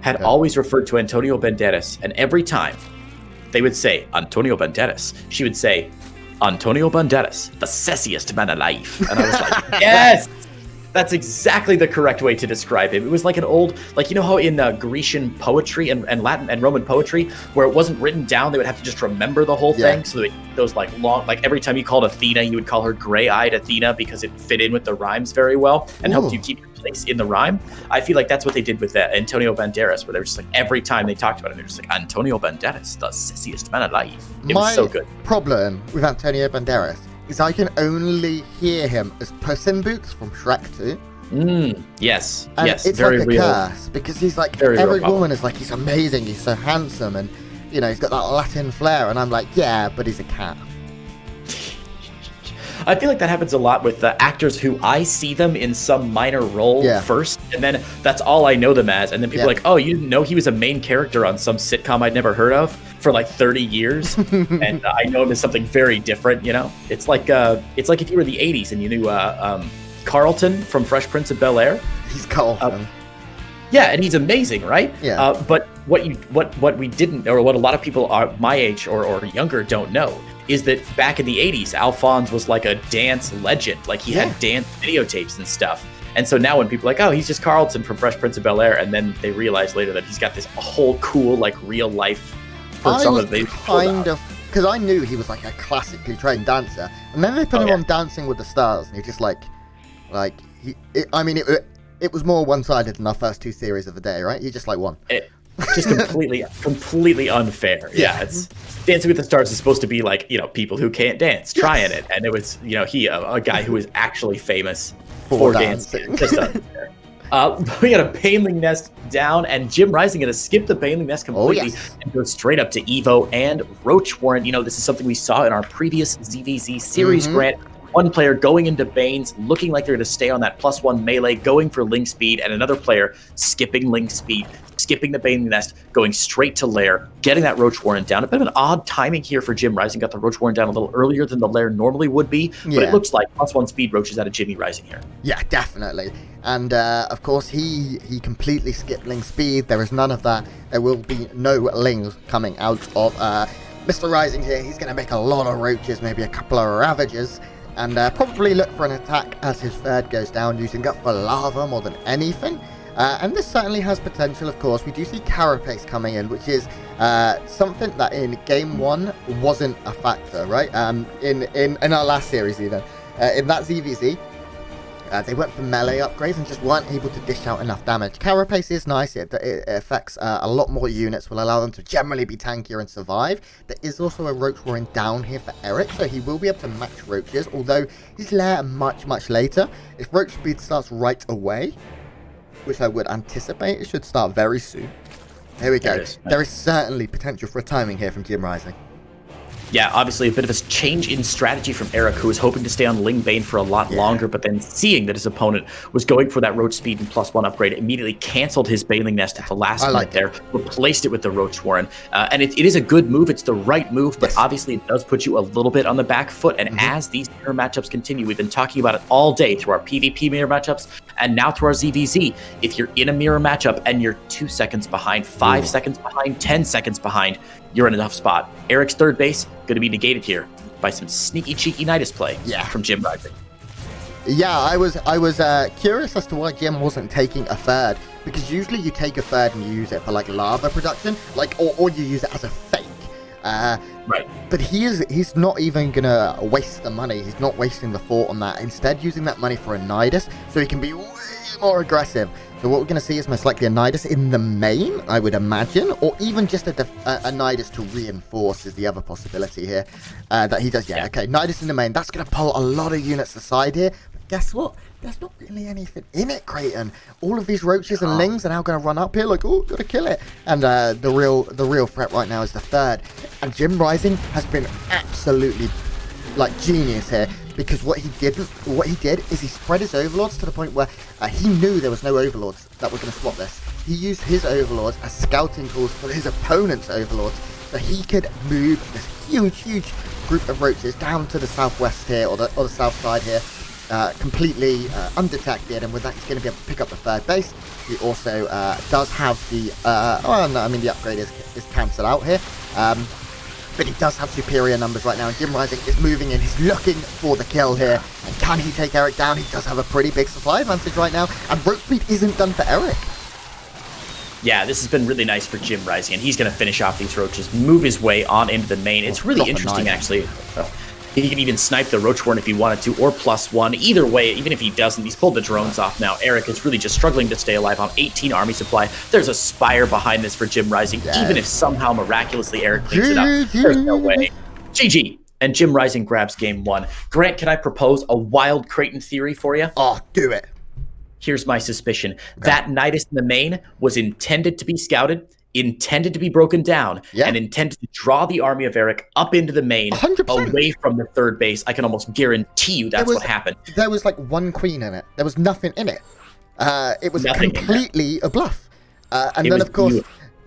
had always referred to Antonio Banderas, and every time they would say Antonio Banderas, she would say Antonio Banderas, the sexiest man alive. And I was like, yes, that's exactly the correct way to describe him. It was like an old, like, you know how in Grecian poetry and Latin and Roman poetry, where it wasn't written down, they would have to just remember the whole thing. So those like long, like every time you called Athena, you would call her gray-eyed Athena because it fit in with the rhymes very well and helped you keep your place in the rhyme. I feel like that's what they did with Antonio Banderas, where they were just like, every time they talked about him, they're just like, Antonio Banderas, the sexiest man alive. It was so good. My problem with Antonio Banderas is I can only hear him as Puss in Boots from Shrek 2. Yes, and yes, it's very like a real. curse because he's like, Very every real woman is like, he's amazing, he's so handsome, and you know, he's got that Latin flair, and I'm like, yeah, but he's a cat. I feel like that happens a lot with actors who I see them in some minor role first, and then that's all I know them as. And then people are like, oh, you didn't know he was a main character on some sitcom I'd never heard of for like 30 years, and I know him as something very different. You know, it's like if you were the '80s and you knew Carlton from Fresh Prince of Bel-Air. He's Carlton. Yeah, and he's amazing, right? Yeah. But what we didn't, or what a lot of people are my age or younger don't know, is that back in the 80s, Alphonse was like a dance legend. Like he had dance videotapes and stuff. And so now when people are like, oh, he's just Carlton from Fresh Prince of Bel-Air, and then they realize later that he's got this whole cool, like real life persona. Because I knew he was like a classically trained dancer, and then they put him on Dancing with the Stars, and he just it was more one-sided than our first two series of the day, right? He just like won. Just completely unfair. Yeah, it's Dancing with the Stars is supposed to be like, you know, people who can't dance trying it, and it was, you know, a guy who was actually famous for dancing. Just unfair. We got a Baneling Nest down, and JimRising going to skip the Baneling Nest completely and go straight up to Evo and Roach Warren. You know, this is something we saw in our previous ZVZ series, Grant. One player going into Banes, looking like they're going to stay on that +1 melee, going for Link Speed, and another player skipping Link Speed, skipping the Baneling Nest, going straight to Lair, getting that Roach Warren down. A bit of an odd timing here for JimRising. Got the Roach Warren down a little earlier than the Lair normally would be, but it looks like +1 speed Roach is out of JimRising here. Yeah, definitely. And of course, he completely skipped Link Speed. There is none of that. There will be no Lings coming out of Mr. Rising here. He's going to make a lot of Roaches, maybe a couple of Ravagers, and probably look for an attack as his third goes down, using up for lava more than anything. And this certainly has potential, of course. We do see Carapace coming in, which is something that in Game 1 wasn't a factor, right? In our last series even. In that ZVZ, they went for melee upgrades and just weren't able to dish out enough damage. Carapace is nice. It affects a lot more units, will allow them to generally be tankier and survive. There is also a Roach Warren down here for Erik, so he will be able to match Roaches, although his lair much later. If Roach Speed starts right away, which I would anticipate, it should start very soon. Here we go. There is certainly potential for a timing here from JimRising. Yeah, obviously a bit of a change in strategy from Erik, who was hoping to stay on Ling Bane for a lot longer, but then seeing that his opponent was going for that Roach Speed and +1 upgrade, immediately canceled his Baneling Nest at the last minute there, replaced it with the Roach Warren. And it is a good move. It's the right move, but obviously it does put you a little bit on the back foot. And as these mirror matchups continue, we've been talking about it all day through our PvP mirror matchups and now through our ZVZ. If you're in a mirror matchup and you're 2 seconds behind, 5 seconds behind, 10 seconds behind, you're in a tough spot. Erik's third base going to be negated here by some sneaky cheeky Nidus play from JimRising. Yeah, I was curious as to why Jim wasn't taking a third, because usually you take a third and you use it for like lava production, like or you use it as a fake. Right. But he's not even gonna waste the money. He's not wasting the thought on that. Instead, using that money for a Nidus, so he can be way more aggressive. So what we're going to see is most likely a Nidus in the main, I would imagine, or even just a Nidus to reinforce is the other possibility here that he does. Yeah, okay, Nidus in the main. That's going to pull a lot of units aside here. But guess what? There's not really anything in it, Creighton. All of these Roaches and Lings are now going to run up here like, oh, got to kill it. And the real threat right now is the third. And JimRising has been absolutely like genius here. Because what he did is he spread his overlords to the point where he knew there was no overlords that were going to swap this. He used his overlords as scouting tools for his opponent's overlords, so he could move this huge group of Roaches down to the southwest here, or the south side here, completely undetected, and with that he's going to be able to pick up the third base. He also does have the the upgrade is cancelled out here, but he does have superior numbers right now, and JimRising is moving in. He's looking for the kill here, and can he take Erik down? He does have a pretty big supply advantage right now, and rope speed isn't done for Erik. Yeah, this has been really nice for JimRising, and he's going to finish off these roaches, move his way on into the main. It's really interesting, actually. He can even snipe the Roach Warren if he wanted to, or +1. Either way, even if he doesn't, he's pulled the drones off now. Erik is really just struggling to stay alive on 18 army supply. There's a Spire behind this for JimRising. Yeah. Even if somehow miraculously Erik cleans it up, there's no way. GG. And JimRising grabs game 1. Grant, can I propose a wild Creighton theory for you? Oh, do it. Here's my suspicion. Okay. That Nidus in the main was intended to be scouted, intended to be broken down, and intended to draw the army of Erik up into the main, 100%. Away from the third base. I can almost guarantee you that's what happened. There was like one queen in it. There was nothing in it. It was completely a bluff. And then, of course,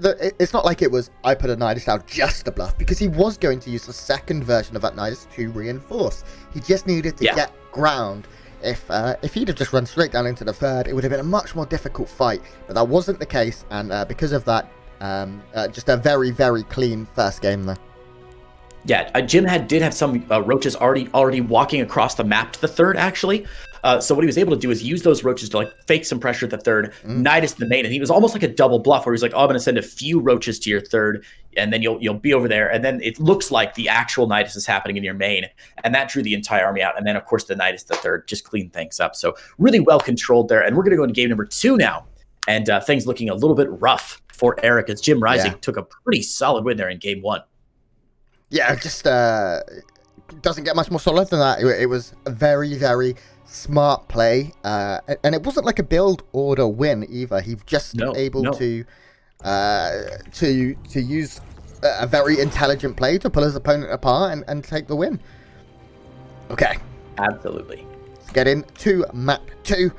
it's not like it was, I put a Nidus down just a bluff, because he was going to use the second version of that Nidus to reinforce. He just needed to get ground. If he'd have just run straight down into the third, it would have been a much more difficult fight. But that wasn't the case, and because of that, just a very, very clean first game there. Yeah, Jim did have some roaches already walking across the map to the third, actually. So what he was able to do is use those roaches to like fake some pressure at the third, Nidus the main, and he was almost like a double bluff where he's like, oh, I'm going to send a few roaches to your third, and then you'll be over there, and then it looks like the actual Nidus is happening in your main, and that drew the entire army out, and then of course the Nidus the third just cleaned things up. So really well controlled there, and we're going to go into game number 2 now, and things looking a little bit rough for Erik as JimRising took a pretty solid win there in game 1. Yeah, just doesn't get much more solid than that. It was a very, very smart play, and it wasn't like a build order win either. He was just able to use a very intelligent play to pull his opponent apart and take the win. Okay, absolutely. Let's get into map 2.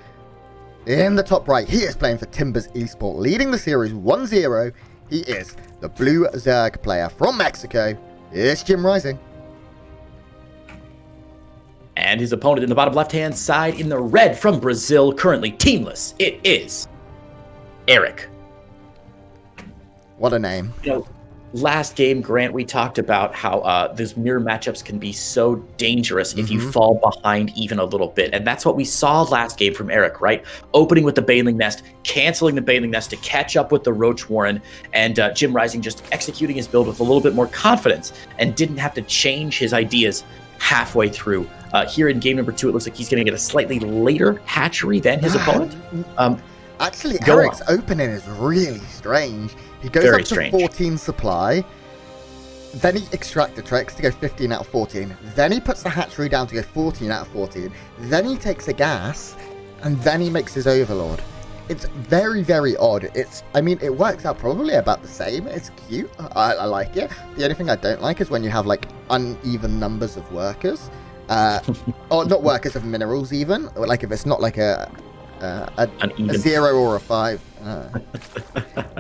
In the top right, he is playing for Timbers Esport, leading the series 1-0. He is the blue Zerg player from Mexico. It's JimRising. And his opponent in the bottom left-hand side in the red from Brazil, currently teamless. It is Erik. What a name. You know, last game, Grant, we talked about how those mirror matchups can be so dangerous if you fall behind even a little bit. And that's what we saw last game from Erik, right? Opening with the Baneling Nest, canceling the Baneling Nest to catch up with the Roach Warren, and JimRising just executing his build with a little bit more confidence and didn't have to change his ideas halfway through. Here in game number 2, it looks like he's going to get a slightly later hatchery than his opponent. Actually, Erik's opening is really strange. He goes up to 14 supply, then he extractor tricks to go 15 out of 14, then he puts the hatchery down to go 14 out of 14, then he takes a gas, and then he makes his overlord. It's very, very odd. It works out probably about the same. It's cute. I like it. The only thing I don't like is when you have like uneven numbers of workers. Or not workers of minerals even. Or like if it's not like a 0 or a 5.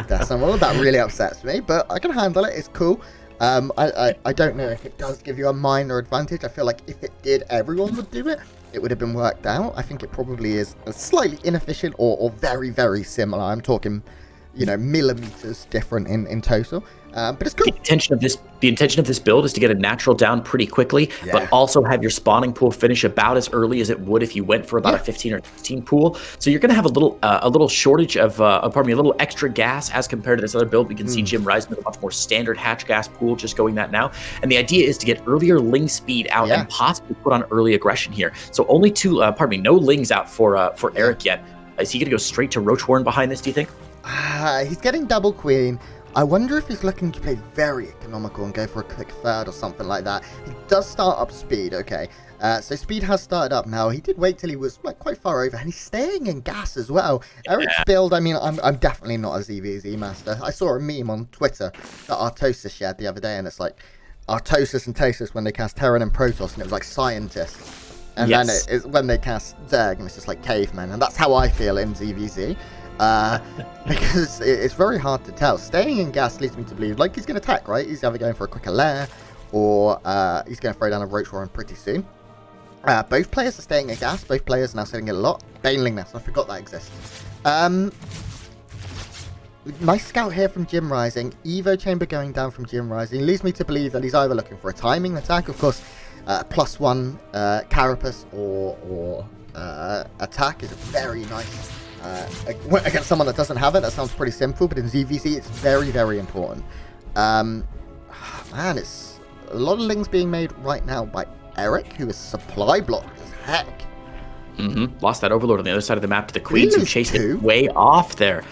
That really upsets me, but I can handle it. It's cool. I don't know if it does give you a minor advantage. I feel like if it did, everyone would do it. It would have been worked out. I think it probably is slightly inefficient or very, very similar. I'm talking, millimeters different in total. But it's cool. The intention of this build is to get a natural down pretty quickly, but also have your spawning pool finish about as early as it would if you went for about a 15 or 16 pool. So you're going to have a little shortage of, a little extra gas as compared to this other build. We can see JimRising with a much more standard hatch gas pool, just going that now. And the idea is to get earlier ling speed out and possibly put on early aggression here. So only no lings out for Erik yet. Is he going to go straight to Roach Warren behind this, do you think? He's getting double queen. I wonder if he's looking to play very economical and go for a quick third or something like that. He does start up speed, okay. So speed has started up now. He did wait till he was quite far over, and he's staying in gas as well. Erik's build, I'm definitely not a ZVZ master. I saw a meme on Twitter that Artosis shared the other day, and it's like Artosis and Tosis when they cast Terran and Protoss, and it was like scientists. And then it's when they cast Zerg, and it's just like cavemen, and that's how I feel in ZVZ. Because it's very hard to tell. Staying in gas leads me to believe like he's going to attack, right? He's either going for a quicker lair or he's going to throw down a Roach Warren pretty soon. Both players are staying at gas. Both players are now sitting at a lot. Baneling Nest, I forgot that exists. Nice scout here from JimRising. Evo Chamber going down from JimRising. Leads me to believe that he's either looking for a timing attack, of course, +1 Carapace or attack is very nice. Against someone that doesn't have it, that sounds pretty simple, but in ZVZ it's very, very important. Man, it's a lot of lings being made right now by Erik, who is supply blocked as heck. Lost that Overlord on the other side of the map to the Queens, who chased it way off there.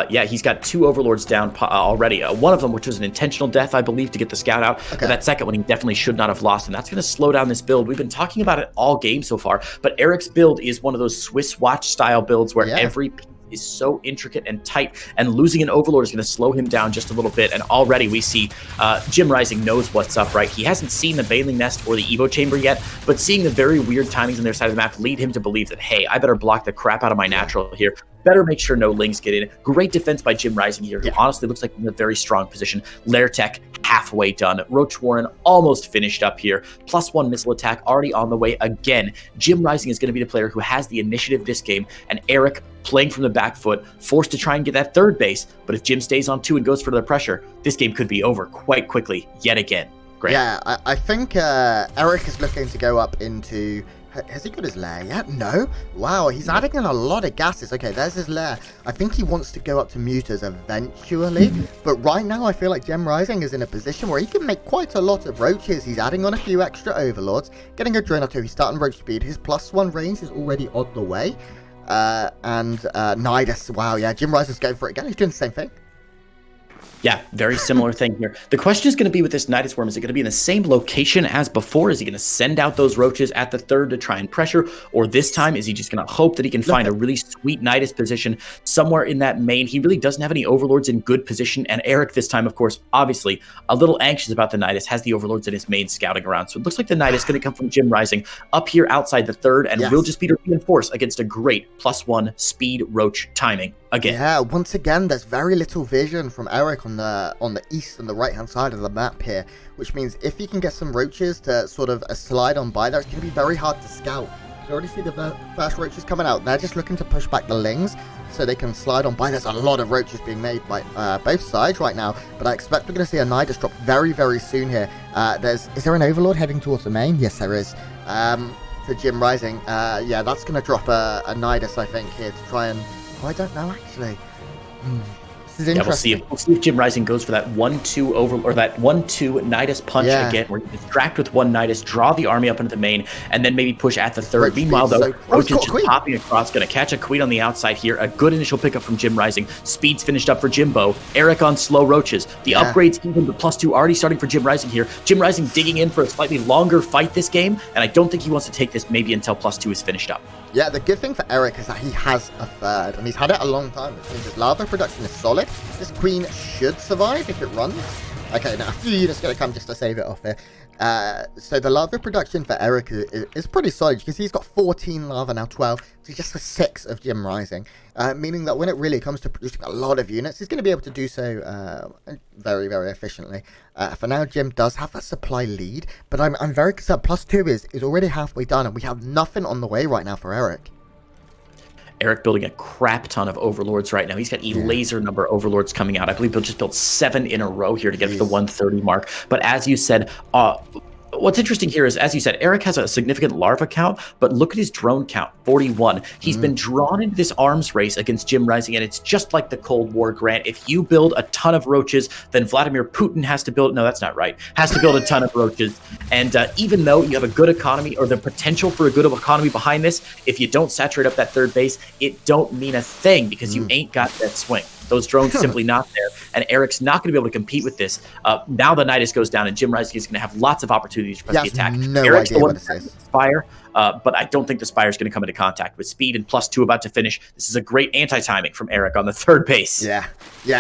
Yeah, he's got 2 Overlords down already. One of them, which was an intentional death, I believe, to get the scout out. But that second one, he definitely should not have lost, and that's going to slow down this build. We've been talking about it all game so far, but Erik's build is one of those Swiss watch style builds where every piece is so intricate and tight, and losing an Overlord is going to slow him down just a little bit. And already we see JimRising knows what's up, right? He hasn't seen the Baneling Nest or the Evo Chamber yet, but seeing the very weird timings on their side of the map lead him to believe that, hey, I better block the crap out of my natural here. Better make sure no lings get in. Great defense by JimRising here, who honestly looks like in a very strong position. Lair Tech halfway done. Roach Warren almost finished up here. +1 missile attack already on the way again. JimRising is going to be the player who has the initiative this game, and Erik playing from the back foot, forced to try and get that third base. But if Jim stays on 2 and goes for the pressure, this game could be over quite quickly yet again. Great. Yeah, I think Erik is looking to go up into... Has he got his lair yet? No? Wow, he's adding in a lot of gases. Okay, there's his lair. I think he wants to go up to Mutas eventually. But right now, I feel like JimRising is in a position where he can make quite a lot of roaches. He's adding on a few extra Overlords, getting a Drone or 2. He's starting roach speed. His +1 range is already on the way. Nidus, wow, yeah, JimRising's going for it again. He's doing the same thing. Yeah, very similar thing here. The question is going to be with this Nidus Worm, is it going to be in the same location as before? Is he going to send out those roaches at the third to try and pressure? Or this time, is he just going to hope that he can find a really sweet Nidus position somewhere in that main? He really doesn't have any Overlords in good position. And Erik this time, of course, obviously a little anxious about the Nidus, has the Overlords in his main scouting around. So it looks like the Nidus is going to come from JimRising up here outside the third, and will just be to reinforce against a great +1 speed roach timing. Again. Yeah, once again, there's very little vision from Erik on the east and the right-hand side of the map here, which means if he can get some roaches to sort of slide on by there, it's going to be very hard to scout. You can already see the first roaches coming out. They're just looking to push back the lings so they can slide on by. There's a lot of roaches being made by both sides right now, but I expect we're going to see a Nidus drop very, very soon here. Is there an Overlord heading towards the main? Yes, there is. For JimRising, yeah, that's going to drop a Nidus, I think, here to try and... Oh, I don't know, actually. This is interesting. Yeah, we'll see if JimRising goes for that 1-2 over, or that 1-2 Nidus punch again, where you distract with 1 Nidus, draw the army up into the main, and then maybe push at the third. Meanwhile, though, Roach is just popping across, going to catch a Queen on the outside here. A good initial pickup from JimRising. Speed's finished up for Jimbo. Erik on slow roaches. The upgrades, even the +2, already starting for JimRising here. JimRising digging in for a slightly longer fight this game, and I don't think he wants to take this maybe until +2 is finished up. Yeah, the good thing for Erik is that he has a third, and he's had it a long time, which means his lava production is solid. This Queen should survive if it runs. Okay, now a few units going to come just to save it off here. So the lava production for Erik is pretty solid. You can see he's got 14 lava, now 12. So he's just a 6 of JimRising. Meaning that when it really comes to producing a lot of units, he's going to be able to do so very, very efficiently. For now, Jim does have that supply lead, but I'm very concerned. +2 is already halfway done, and we have nothing on the way right now for Erik. Erik building a crap ton of Overlords right now. He's got a laser number of Overlords coming out. I believe he'll just build 7 in a row here to get to the 130 mark. But as you said, what's interesting here is, as you said, Erik has a significant larva count, but look at his drone count, 41. He's been drawn into this arms race against JimRising, and it's just like the Cold War, Grant. If you build a ton of roaches, then Vladimir Putin has to build, no, that's not right, has to build a ton of roaches. And even though you have a good economy, or the potential for a good economy behind this, if you don't saturate up that third base, it don't mean a thing, because you ain't got that swing. Those drones simply not there, and Erik's not going to be able to compete with this. Now the Nidus goes down, and JimRising is going to have lots of opportunities to press the attack. Erik's the one that Spire, but I don't think the Spire is going to come into contact with speed and +2 about to finish. This is a great anti-timing from Erik on the third base. Yeah,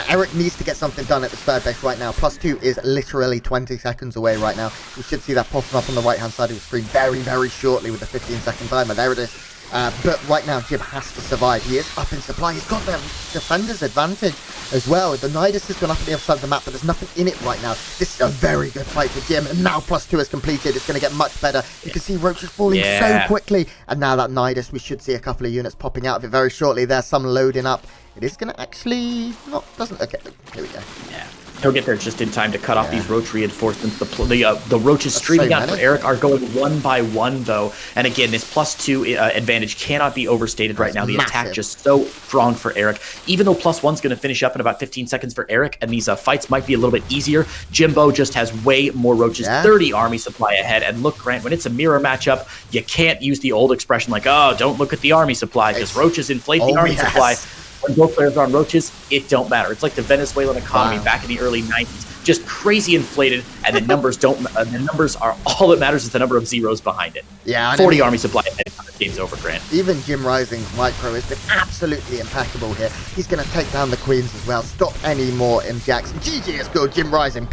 Erik needs to get something done at the third base right now. +2 is literally 20 seconds away right now. We should see that popping up on the right-hand side of the screen very, very shortly with the 15-second timer. There it is. But right now, Jim has to survive. He is up in supply. He's got the defender's advantage as well. The Nidus has gone up on the other side of the map, but there's nothing in it right now. This is a very good fight for Jim, and now +2 is completed. It's going to get much better. You can see Roach is falling so quickly, and now that Nidus, we should see a couple of units popping out of it very shortly. There's some loading up. It is going to actually okay, here we go. Yeah. He'll get there just in time to cut off these Roach reinforcements. The Roaches streaming out for Erik are going one by one, though. And again, this +2 advantage cannot be overstated right now. The attack just so strong for Erik. Even though +1's going to finish up in about 15 seconds for Erik, and these fights might be a little bit easier, Jimbo just has way more Roaches, 30 army supply ahead. And look, Grant, when it's a mirror matchup, you can't use the old expression like, oh, don't look at the army supply, because Roaches inflate the army supply. When both players are on Roaches, it don't matter. It's like the Venezuelan economy back in the early 90s, just crazy inflated, and the numbers don't. The numbers are all that matters is the number of zeros behind it. Yeah, 40 army supply, and the game's over, Grant. Even JimRising's micro has been absolutely impeccable here. He's going to take down the Queens as well. Stop any more in Jackson. GG is good. JimRising